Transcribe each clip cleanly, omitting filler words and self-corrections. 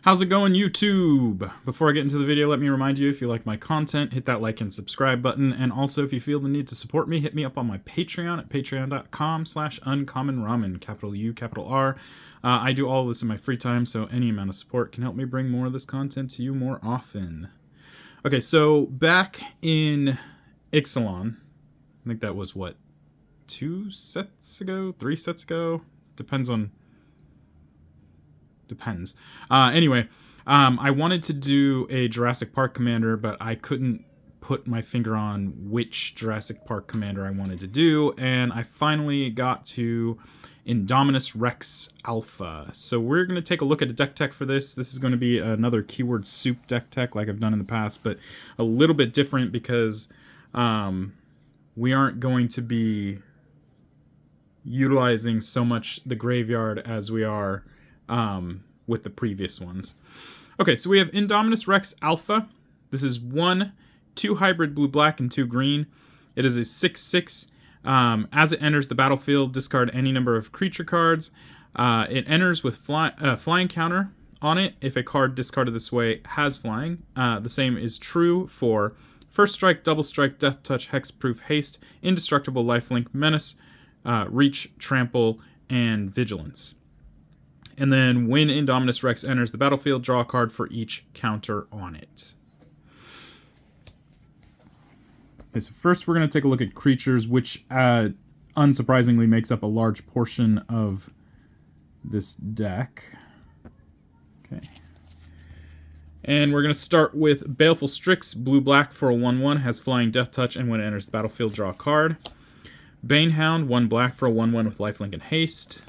How's it going, YouTube? Before I get into the video, let me remind you, if you like my content, hit that like and subscribe button. And also, if you feel the need to support me, hit me up on my Patreon at patreon.com/uncommonramen, capital U, capital R. I do all of this in my free time, so any amount of support can help me bring more of this content to you more often. Okay, so back in Ixalan, I think that was, what, 2 sets ago? 3 sets ago? Depends. Anyway, I wanted to do a Jurassic Park commander, but I couldn't put my finger on which Jurassic Park commander I wanted to do, and I finally got to Indominus Rex Alpha. So we're going to take a look at a deck tech for this. This is going to be another keyword soup deck tech like I've done in the past, but a little bit different because we aren't going to be utilizing so much the graveyard as we are with the previous ones. Okay, so we have Indominus Rex Alpha. This is 2 hybrid blue-black and 2 green. It is a 6/6. As it enters the battlefield, discard any number of creature cards. It enters with flying counter on it if a card discarded this way has flying. The same is true for First Strike, Double Strike, Death Touch, Hexproof, Haste, Indestructible, Lifelink, Menace, Reach, Trample, and Vigilance. And then when Indominus Rex enters the battlefield, draw a card for each counter on it. Okay, so first we're going to take a look at creatures, which unsurprisingly makes up a large portion of this deck. Okay. And we're going to start with Baleful Strix, blue-black for a 1/1, has flying, Death Touch, and when it enters the battlefield, draw a card. Banehound, 1 black for a 1/1 with lifelink and haste.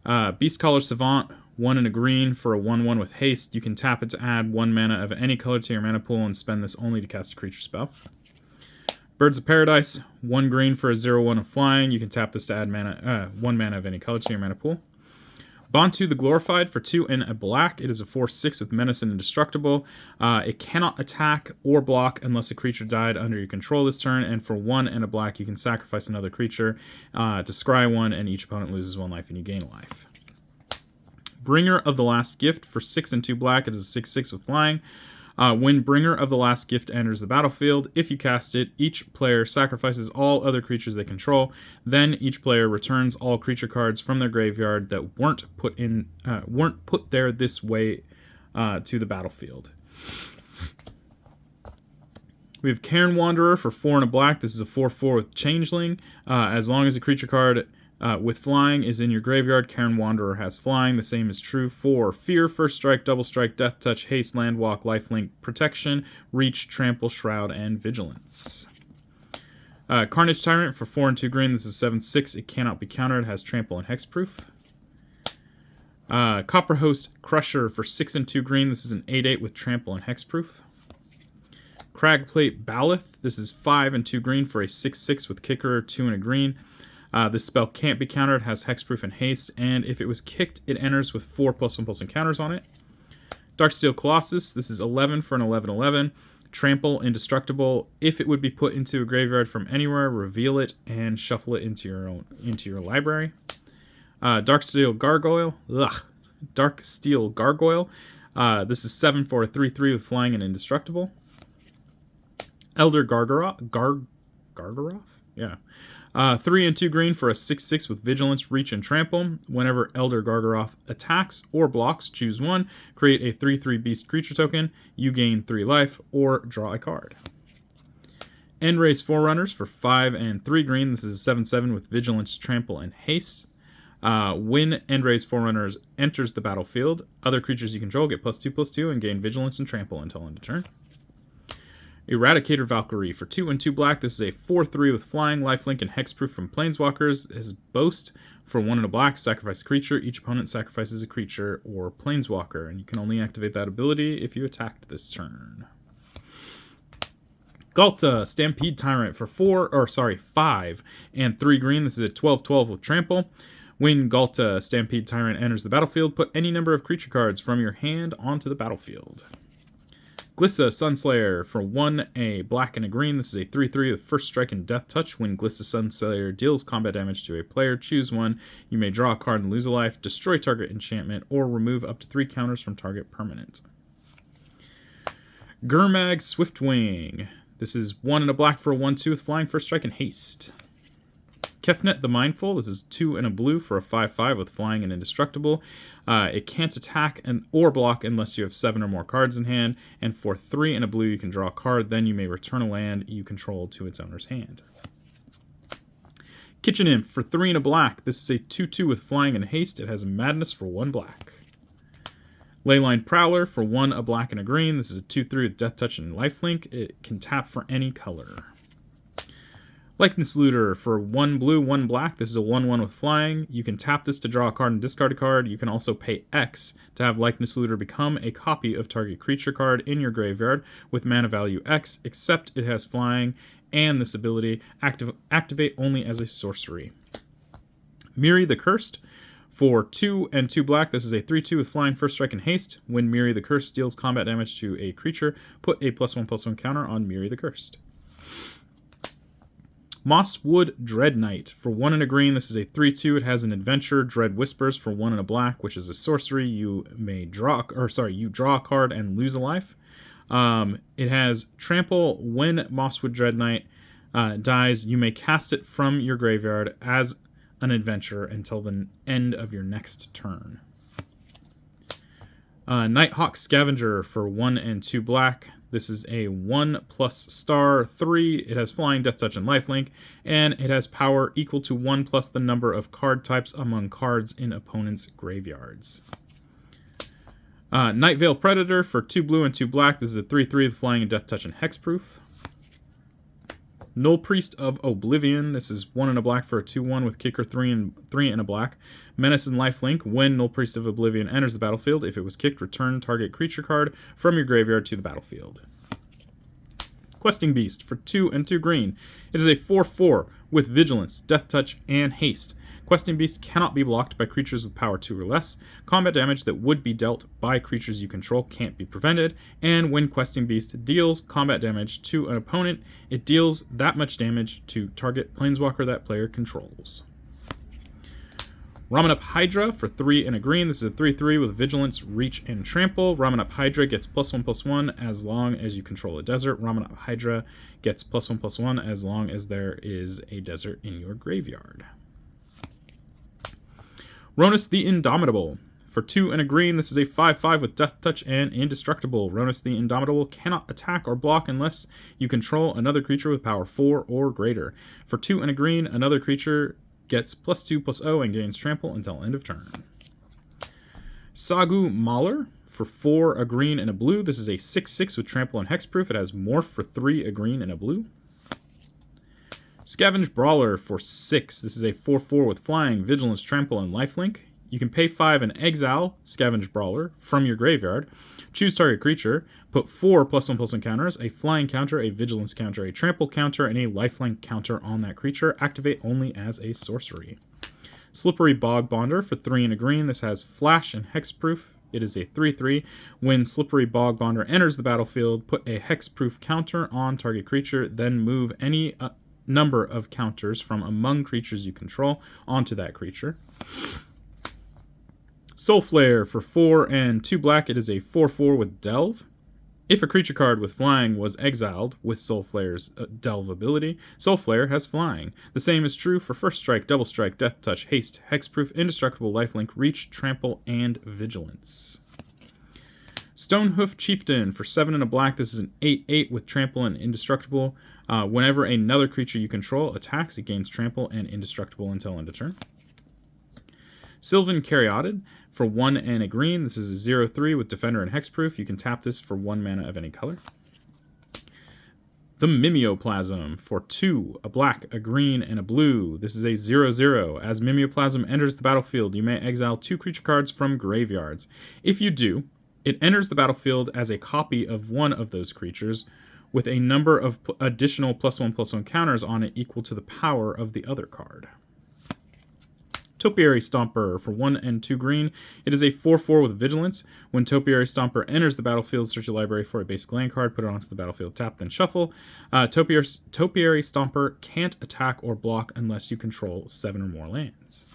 Beastcaller Savant, 1 and a green for a 1/1 with haste. You can tap it to add 1 mana of any color to your mana pool and spend this only to cast a creature spell. Birds of Paradise, 1 green for a 0/1 of flying. You can tap this to add 1 mana of any color to your mana pool. Bantu the Glorified for 2 and a black. It is a 4/6 with menace and indestructible. It cannot attack or block unless a creature died under your control this turn. And for 1 and a black, you can sacrifice another creature to scry 1, and each opponent loses 1 life and you gain a life. Bringer of the Last Gift for 6 and 2 black. It is a 6/6 with flying. When Bringer of the Last Gift enters the battlefield, if you cast it, each player sacrifices all other creatures they control. Then each player returns all creature cards from their graveyard that weren't put there this way to the battlefield. We have Cairn Wanderer for 4 and a black. This is a 4/4 with Changeling. As long as a creature card with flying is in your graveyard, Cairn Wanderer has flying. The same is true for Fear, First Strike, Double Strike, Death Touch, Haste, Landwalk, Lifelink, Protection, Reach, Trample, Shroud, and Vigilance. Carnage Tyrant for 4 and 2 green. This is 7/6. It cannot be countered. It has Trample and Hexproof. Copper Host Crusher for 6 and 2 green. This is an 8/8 with Trample and Hexproof. Cragplate Baloth. This is 5 and 2 green for a 6/6 with Kicker, 2 and a green. This spell can't be countered, has Hexproof and Haste, and if it was kicked, it enters with 4+1/+1 counters on it. Darksteel Colossus, this is 11 for an 11/11. Trample, Indestructible. If it would be put into a graveyard from anywhere, reveal it and shuffle it into your library. Darksteel Gargoyle. Darksteel Gargoyle. This is 7 for a 3/3 with flying and Indestructible. Elder Gargaroth? Yeah. 3 and 2 green for a 6/6 with Vigilance, Reach, and Trample. Whenever Elder Gargaroth attacks or blocks, choose 1. Create a 3/3 beast creature token. You gain 3 life, or draw a card. Endrace Forerunners for 5 and 3 green. This is a 7/7 with Vigilance, Trample, and Haste. When Endrace Forerunners enters the battlefield, other creatures you control get +2/+2 and gain Vigilance and Trample until end of turn. Eradicator Valkyrie for 2 and 2 black. This is a 4/3 with flying, lifelink, and hexproof from Planeswalkers. His boast for 1 and a black, sacrifice a creature. Each opponent sacrifices a creature or Planeswalker, and you can only activate that ability if you attacked this turn. Galta Stampede Tyrant for 5 and 3 green. This is a 12/12 with Trample. When Galta Stampede Tyrant enters the battlefield, put any number of creature cards from your hand onto the battlefield. Glissa Sunslayer for 1, a black and a green. This is a 3/3 with first strike and death touch. When Glissa Sunslayer deals combat damage to a player, choose one. You may draw a card and lose a life, destroy target enchantment, or remove up to 3 counters from target permanent. Gurmag Swiftwing. This is 1 and a black for a 1/2 with flying, first strike, and haste. Kefnet the Mindful. This is 2 and a blue for a 5/5 with flying and indestructible. It can't attack or block unless you have 7 or more cards in hand. And for 3 and a blue, you can draw a card. Then you may return a land you control to its owner's hand. Kitchen Imp for 3 and a black. This is a 2/2 with flying and haste. It has a madness for 1 black. Leyline Prowler for 1, a black and a green. This is a 2/3 with death touch and lifelink. It can tap for any color. Likeness Looter for 1 blue, 1 black. This is a 1/1 with flying. You can tap this to draw a card and discard a card. You can also pay X to have Likeness Looter become a copy of target creature card in your graveyard with mana value X, except it has flying, and this ability activate only as a sorcery. Miri the Cursed for 2 and 2 black. This is a 3/2 with flying, first strike, and haste. When Miri the Cursed deals combat damage to a creature, put a +1/+1 counter on Miri the Cursed. Mosswood Dread Knight for 1 and a green. This is a 3/2. It has an adventure, Dread Whispers for 1 and a black, which is a sorcery. You draw a card and lose a life. It has trample. When Mosswood Dread Knight dies, you may cast it from your graveyard as an adventure until the end of your next turn. Nighthawk Scavenger for 1 and 2 black. This is a 1+*3. It has flying, death touch, and lifelink, and it has power equal to 1 plus the number of card types among cards in opponents' graveyards. Nightveil Predator for 2 blue and 2 black. This is a 3/3 with flying and death touch and hexproof. Null Priest of Oblivion. This is 1 and a black for a 2/1 with kicker 3 and a black. Menace and lifelink. When Null Priest of Oblivion enters the battlefield, if it was kicked, return target creature card from your graveyard to the battlefield. Questing Beast for 2 and 2 green. It is a 4/4 with vigilance, death touch, and haste. Questing Beast cannot be blocked by creatures with power 2 or less. Combat damage that would be dealt by creatures you control can't be prevented. And when Questing Beast deals combat damage to an opponent, it deals that much damage to target planeswalker that player controls. Ramen-Up Hydra for 3 and a green. This is a 3/3 with vigilance, reach, and trample. Ramen-Up Hydra gets +1/+1 as long as you control a desert. Ramen-Up Hydra gets +1/+1 as long as there is a desert in your graveyard. Ronus the Indomitable for 2 and a green. This is a 5/5 with death touch and indestructible. Ronus the Indomitable cannot attack or block unless you control another creature with power 4 or greater. For 2 and a green, another creature gets +2/+0 and gains trample until end of turn. Sagu Mauler for 4, a green, and a blue. This is a 6/6 with trample and hexproof. It has morph for 3, a green, and a blue. Scavenge Brawler for 6. This is a 4/4 with flying, vigilance, trample, and lifelink. You can pay 5 and exile Scavenge Brawler from your graveyard. Choose target creature. Put 4 +1/+1 counters, a flying counter, a vigilance counter, a trample counter, and a lifelink counter on that creature. Activate only as a sorcery. Slippery Bog Bonder for 3 and a green. This has flash and hexproof. It is a 3/3. When Slippery Bog Bonder enters the battlefield, put a hexproof counter on target creature, then move any number of counters from among creatures you control onto that creature. Soul Flare for 4 and 2 black. It is a 4/4 with Delve. If a creature card with flying was exiled with Soul Flare's Delve ability, Soul Flare has flying. The same is true for First Strike, Double Strike, Death Touch, Haste, Hexproof, Indestructible, Lifelink, Reach, Trample, and Vigilance. Stonehoof Chieftain for 7 and a black. This is an 8/8 with Trample and Indestructible. Whenever another creature you control attacks, it gains Trample and Indestructible until end of turn. Sylvan Caryatid for 1 and a green. This is a 0/3 with Defender and Hexproof. You can tap this for 1 mana of any color. The Mimeoplasm for 2, a black, a green, and a blue. This is a 0/0. As Mimeoplasm enters the battlefield, you may exile 2 creature cards from graveyards. If you do, it enters the battlefield as a copy of one of those creatures with a number of additional +1/+1 counters on it equal to the power of the other card. Topiary Stomper for 1 and 2 green. It is a 4/4 with Vigilance. When Topiary Stomper enters the battlefield, search your library for a basic land card, put it onto the battlefield, tap, then shuffle. Topiary Stomper can't attack or block unless you control 7 or more lands.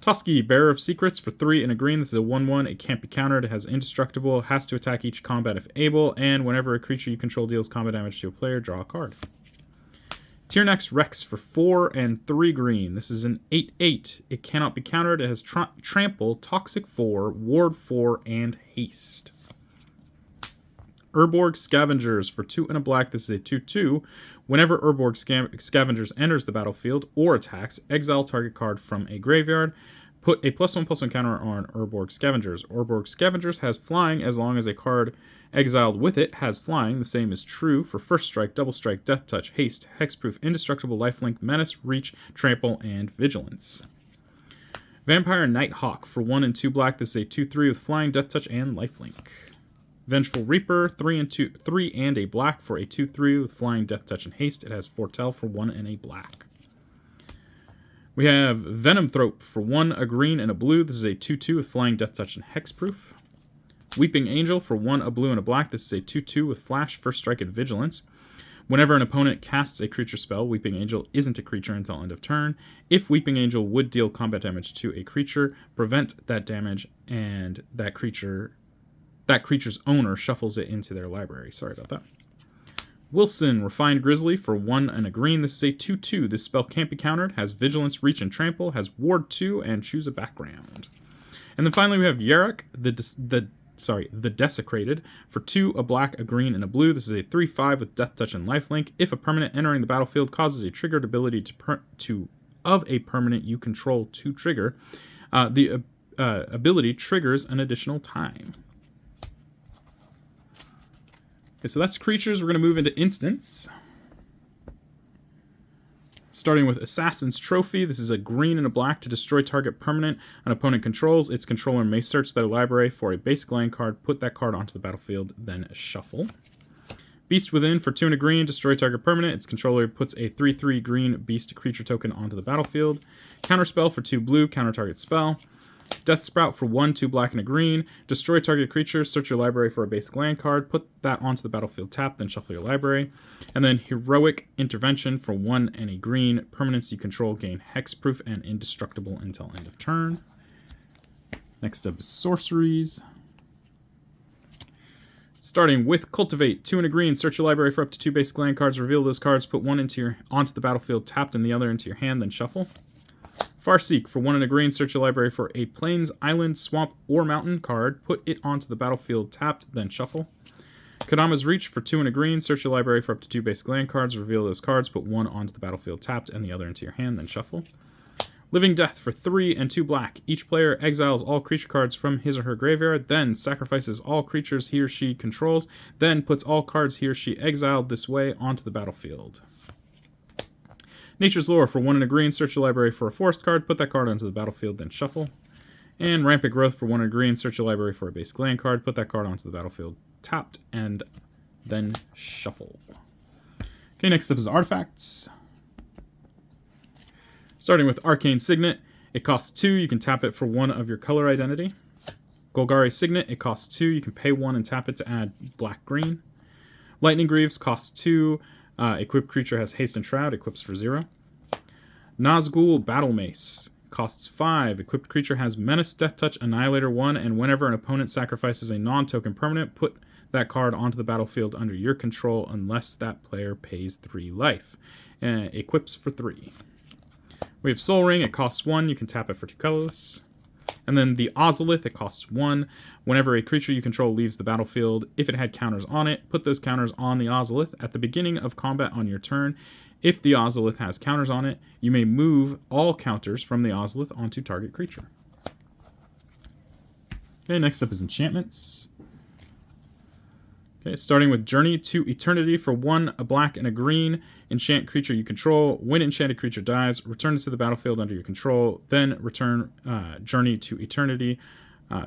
Toski, Bearer of Secrets for 3 and a green. This is a 1/1. It can't be countered. It has indestructible. Has to attack each combat if able. And whenever a creature you control deals combat damage to a player, draw a card. Indominus Rex for 4 and 3 green. This is an 8/8. It cannot be countered. It has Trample, Toxic 4, Ward 4, and Haste. Urborg Scavengers for 2 and a black. This is a 2/2. Whenever Urborg Scavengers enters the battlefield or attacks, exile target card from a graveyard. Put a +1/+1 counter on Urborg Scavengers. Urborg Scavengers has flying as long as a card exiled with it has flying. The same is true for First Strike, Double Strike, Death Touch, Haste, Hexproof, Indestructible, Lifelink, Menace, Reach, Trample, and Vigilance. Vampire Nighthawk for 1 and 2 black. This is a 2/3 with flying, Death Touch, and Lifelink. Vengeful Reaper, 3 and a black for a 2/3 with flying, Death Touch, and Haste. It has Foretell for 1 and a black. We have Venomthrope for 1, a green, and a blue. This is a 2/2 with flying, Death Touch, and Hexproof. Weeping Angel for 1, a blue, and a black. This is a 2/2 with Flash, First Strike, and Vigilance. Whenever an opponent casts a creature spell, Weeping Angel isn't a creature until end of turn. If Weeping Angel would deal combat damage to a creature, prevent that damage, and that creature's owner shuffles it into their library. Sorry about that. Wilson, Refined Grizzly for 1 and a green. This is a 2/2. This spell can't be countered, has Vigilance, Reach, and Trample, has Ward 2, and choose a background. And then finally we have Yarok, the Desecrated, for 2, a black, a green, and a blue. This is a 3/5 with Death Touch and Lifelink. If a permanent entering the battlefield causes a triggered ability of a permanent you control to trigger, the ability triggers an additional time. Okay, so that's creatures. We're going to move into instants. Starting with Assassin's Trophy. This is a green and a black to destroy target permanent an opponent controls. Its controller may search their library for a basic land card, put that card onto the battlefield, then shuffle. Beast Within for 2 and a green, destroy target permanent. Its controller puts a 3/3 green beast creature token onto the battlefield. Counterspell for 2 blue, counter target spell. Death Sprout for 1, 2 black, and a green. Destroy target creature, search your library for a basic land card, put that onto the battlefield tap, then shuffle your library. And then Heroic Intervention for 1 and a green. Permanents you control gain Hexproof and Indestructible until end of turn. Next up is Sorceries. Starting with Cultivate, 2 and a green. Search your library for up to 2 basic land cards. Reveal those cards, put one onto the battlefield tapped and the other into your hand, then shuffle. Farseek for 1 and a green. Search your library for a plains, island, swamp, or mountain card. Put it onto the battlefield tapped, then shuffle. Kadama's Reach for 2 and a green. Search your library for up to 2 basic land cards. Reveal those cards. Put one onto the battlefield tapped and the other into your hand, then shuffle. Living Death for 3 and 2 black. Each player exiles all creature cards from his or her graveyard, then sacrifices all creatures he or she controls, then puts all cards he or she exiled this way onto the battlefield. Nature's Lore for 1 and a green. Search your library for a forest card. Put that card onto the battlefield, then shuffle. And Rampant Growth for 1 and a green. Search your library for a basic land card. Put that card onto the battlefield, tapped, and then shuffle. Okay, next up is Artifacts. Starting with Arcane Signet. It costs 2. You can tap it for 1 of your color identity. Golgari Signet. It costs 2. You can pay 1 and tap it to add black-green. Lightning Greaves costs 2. Equipped creature has Haste and Shroud, equips for 0. Nazgul Battle Mace costs 5. Equipped creature has Menace, Death Touch, Annihilator 1, and whenever an opponent sacrifices a non-token permanent, put that card onto the battlefield under your control unless that player pays 3 life. Equips for 3. We have Soul Ring. It costs 1. You can tap it for 2 colorless. And then the Ozolith, it costs 1. Whenever a creature you control leaves the battlefield, if it had counters on it, put those counters on the Ozolith at the beginning of combat on your turn. If the Ozolith has counters on it, you may move all counters from the Ozolith onto target creature. Okay, next up is Enchantments. Okay, starting with Journey to Eternity for 1, a black, and a green. Enchant creature you control. When enchanted creature dies, return it to the battlefield under your control. Then return Journey to Eternity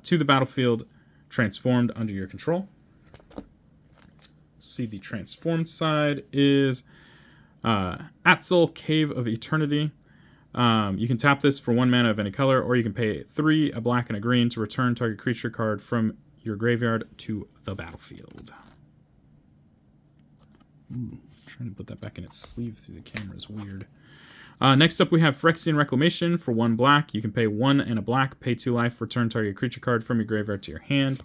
to the battlefield, transformed under your control. See, the transformed side is Atzel, Cave of Eternity. You can tap this for 1 mana of any color, or you can pay 3, a black and a green, to return target creature card from your graveyard to the battlefield. Trying to put that back in its sleeve through the camera is weird. Next up, we have Phyrexian Reclamation for 1 black. You can pay 1 and a black, pay 2 life, return target creature card from your graveyard to your hand.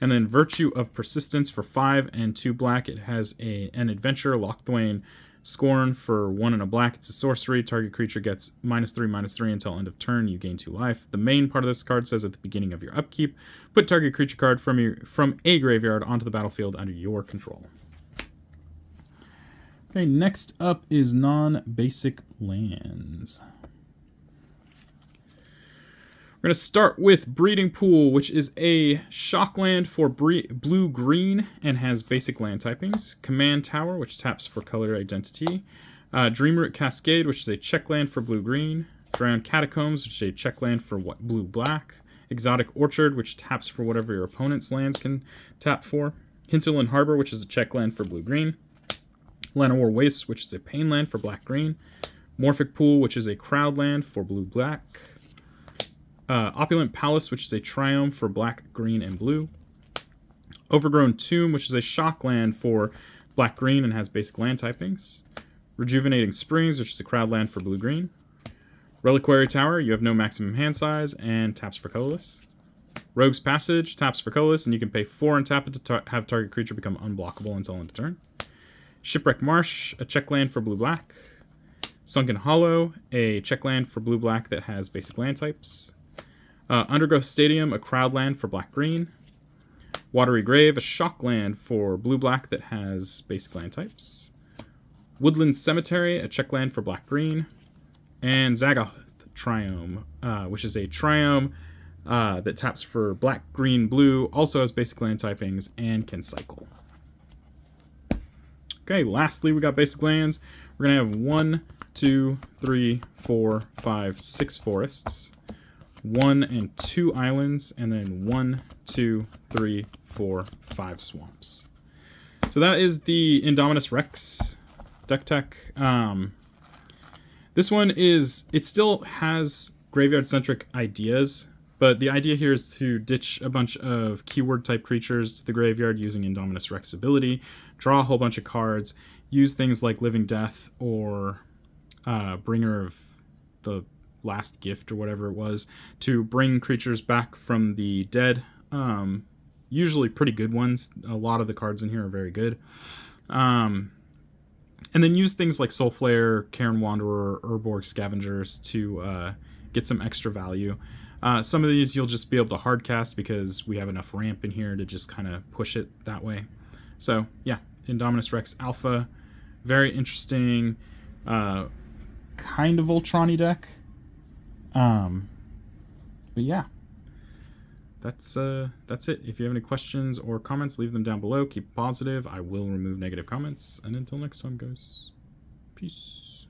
And then Virtue of Persistence for 5 and 2 black. It has an adventure, Lochthwain Scorn for 1 and a black. It's a sorcery. Target creature gets -3/-3 until end of turn. You gain 2 life. The main part of this card says at the beginning of your upkeep, put target creature card from a graveyard onto the battlefield under your control. Okay, next up is non-basic lands. We're going to start with Breeding Pool, which is a shock land for blue-green and has basic land typings. Command Tower, which taps for color identity. Dreamroot Cascade, which is a check land for blue-green. Drowned Catacombs, which is a check land for blue-black. Exotic Orchard, which taps for whatever your opponent's lands can tap for. Hinterland Harbor, which is a check land for blue-green. Llanowar Waste, which is a pain land for black-green. Morphic Pool, which is a crowd land for blue-black. Opulent Palace, which is a triumph for black, green, and blue. Overgrown Tomb, which is a shock land for black-green and has basic land typings. Rejuvenating Springs, which is a crowd land for blue-green. Reliquary Tower, you have no maximum hand size and taps for colorless. Rogue's Passage, taps for colorless, and you can pay 4 and tap it to have target creature become unblockable until end of turn. Shipwreck Marsh, a check land for blue-black. Sunken Hollow, a check land for blue-black that has basic land types. Undergrowth Stadium, a crowd land for black-green. Watery Grave, a shock land for blue-black that has basic land types. Woodland Cemetery, a check land for black-green. And Zaggoth Triome, which is a Triome that taps for black, green, blue, also has basic land typings, and can cycle. Okay, lastly, we got basic lands. We're going to have 1, 2, 3, 4, 5, 6 forests, 1 and 2 islands, and then 1, 2, 3, 4, 5 swamps. So that is the Indominus Rex deck tech. This one it still has graveyard-centric ideas, but the idea here is to ditch a bunch of keyword-type creatures to the graveyard using Indominus Rex ability, draw a whole bunch of cards, use things like Living Death or Bringer of the Last Gift or whatever it was to bring creatures back from the dead. Usually pretty good ones. A lot of the cards in here are very good. And then use things like Soulflare, Cairn Wanderer, Urborg Scavengers to get some extra value. Some of these you'll just be able to hardcast because we have enough ramp in here to just kind of push it that way. So yeah, Indominus Rex Alpha, very interesting, kind of Ultron-y deck. But yeah, that's it. If you have any questions or comments, leave them down below. Keep positive. I will remove negative comments. And until next time, guys, peace.